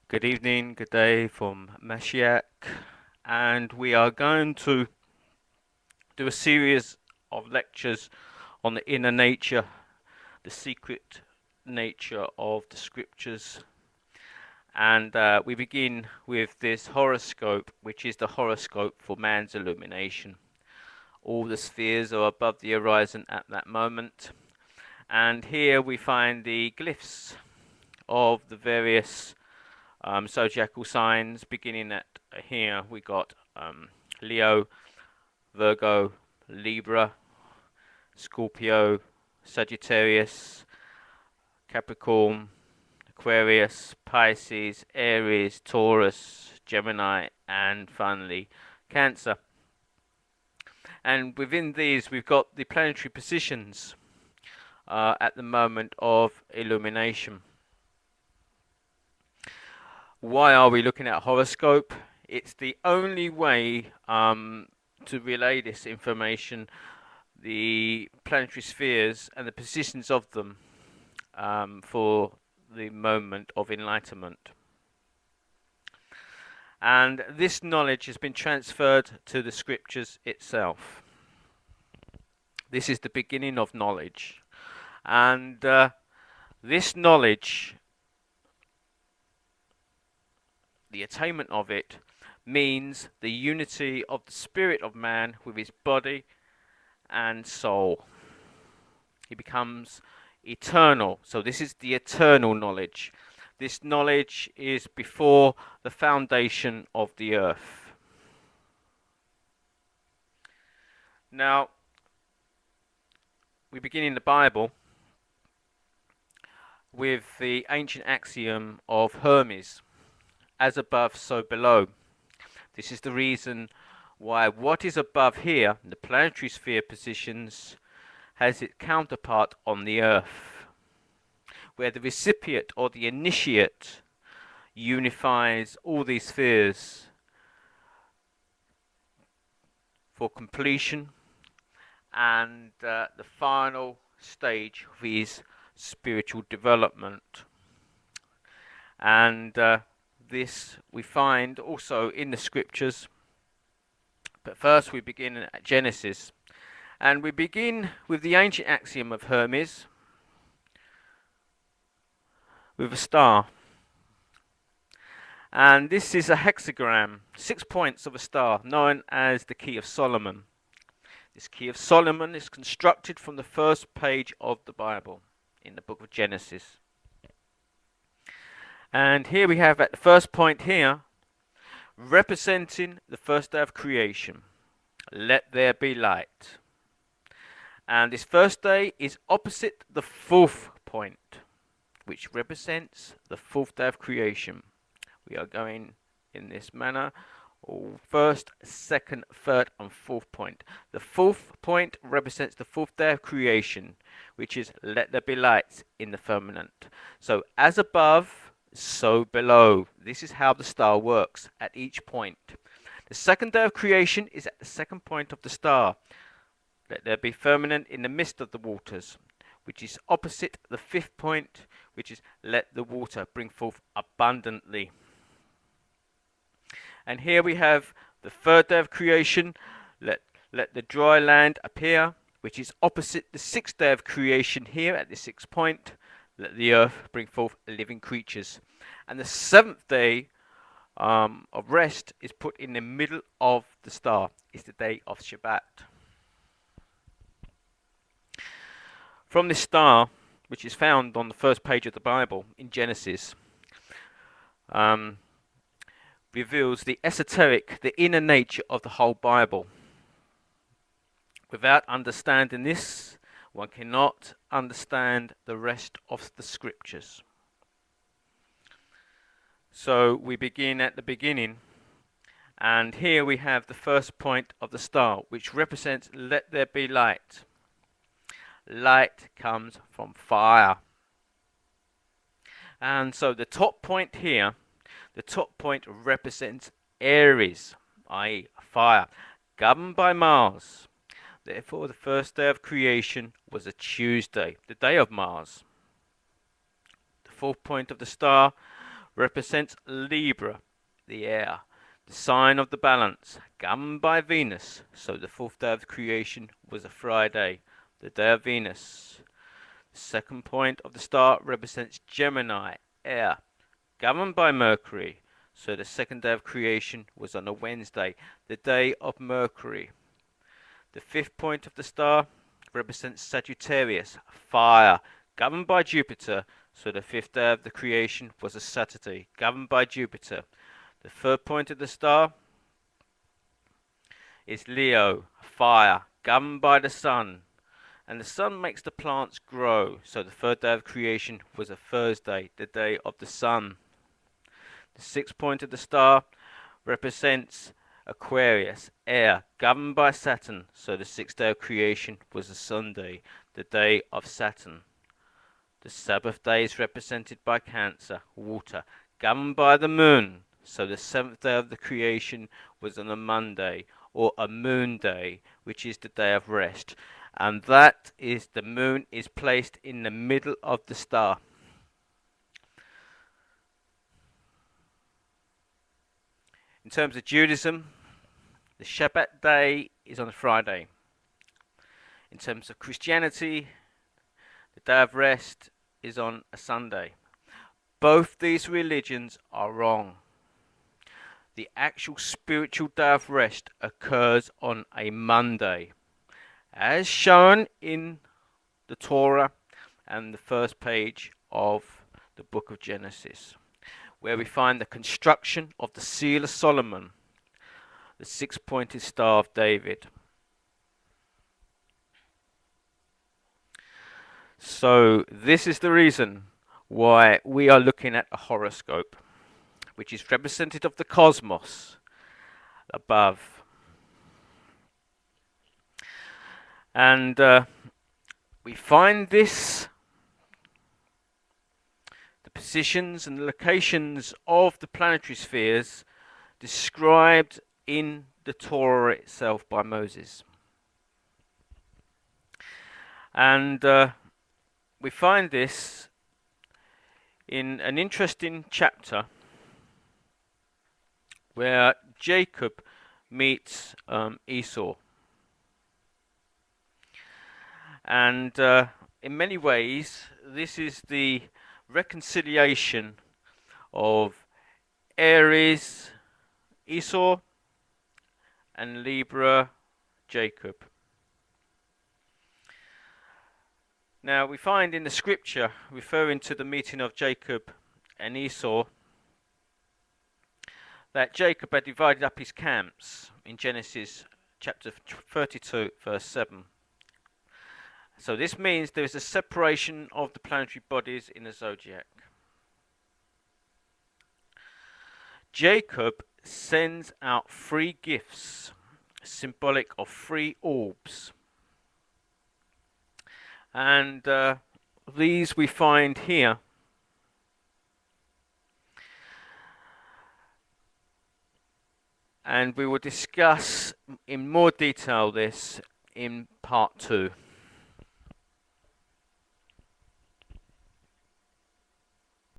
Good evening, good day from Mashiach, and we are going to do a series of lectures on the inner nature, the secret nature of the scriptures. And we begin with this horoscope, which is the horoscope for man's illumination. All the spheres are above the horizon at that moment, and here we find the glyphs of the various zodiacal signs. Beginning at here, we got Leo, Virgo, Libra, Scorpio, Sagittarius, Capricorn, Aquarius, Pisces, Aries, Taurus, Gemini, and finally Cancer. And within these, we've got the planetary positions at the moment of illumination. Why are we looking at horoscope? It's the only way to relay this information, the planetary spheres and the positions of them, for the moment of enlightenment. And this knowledge has been transferred to the scriptures itself. This is the beginning of knowledge. And this knowledge, the attainment of it, means the unity of the spirit of man with his body and soul. He becomes eternal. So this is the eternal knowledge. This knowledge is before the foundation of the earth. Now, we begin in the Bible with the ancient axiom of Hermes, as above, so below. This is the reason why what is above here, the planetary sphere positions, has its counterpart on the earth, where the recipient or the initiate unifies all these spheres for completion and the final stage of his spiritual development. And this we find also in the scriptures. But first we begin at Genesis. And we begin with the ancient axiom of Hermes, with a star. And this is a hexagram, 6 points of a star, known as the Key of Solomon. This Key of Solomon is constructed from the first page of the Bible, in the book of Genesis. And here we have at the first point here, representing the first day of creation. Let there be light. And this first day is opposite the fourth point, which represents the fourth day of creation. We are going in this manner, first, second, third, and fourth point. The fourth point represents the fourth day of creation, which is let there be light in the firmament. So as above, so below. This is how the star works at each point. The second day of creation is at the second point of the star. Let there be firmament in the midst of the waters, which is opposite the fifth point, which is let the water bring forth abundantly. And here we have the third day of creation, let the dry land appear, which is opposite the sixth day of creation here at the sixth point. Let the earth bring forth living creatures. And the seventh day of rest is put in the middle of the star. It's the day of Shabbat. From this star, which is found on the first page of the Bible in Genesis, reveals the esoteric, the inner nature of the whole Bible. Without understanding this, one cannot understand the rest of the scriptures. So we begin at the beginning, and here we have the first point of the star, which represents let there be light. Light comes from fire. And so the top point here, the top point represents Aries, i.e. fire, governed by Mars. Therefore, the first day of creation was a Tuesday, the day of Mars. The fourth point of the star represents Libra, the air, the sign of the balance, governed by Venus. So the fourth day of the creation was a Friday, the day of Venus. The second point of the star represents Gemini, air, governed by Mercury. So the second day of creation was on a Wednesday, the day of Mercury. The fifth point of the star represents Sagittarius, fire, governed by Jupiter. So the fifth day of the creation was a Saturday, governed by Jupiter. The third point of the star is Leo, fire, governed by the sun. And the sun makes the plants grow. So the third day of creation was a Thursday, the day of the sun. The sixth point of the star represents Aquarius, air, governed by Saturn. So the sixth day of creation was a Sunday, the day of Saturn. The Sabbath day is represented by Cancer, water, governed by the moon. So the seventh day of the creation was on a Monday, or a moon day, which is the day of rest. And that is, the moon is placed in the middle of the star. In terms of Judaism, the Shabbat day is on a Friday. In terms of Christianity, the day of rest is on a Sunday. Both these religions are wrong. The actual spiritual day of rest occurs on a Monday, as shown in the Torah and the first page of the book of Genesis, where we find the construction of the Seal of Solomon, the six-pointed Star of David. So this is the reason why we are looking at a horoscope, which is representative of the cosmos above. And we find this, the positions and the locations of the planetary spheres, described in the Torah itself by Moses. And we find this in an interesting chapter where Jacob meets Esau. And in many ways, this is the reconciliation of Aries, Esau, and Libra, Jacob. Now we find in the scripture, referring to the meeting of Jacob and Esau, that Jacob had divided up his camps in Genesis chapter 32, verse 7. So this means there is a separation of the planetary bodies in the zodiac. Jacob sends out 3 gifts, symbolic of 3 orbs. And these we find here. And we will discuss in more detail this in part 2.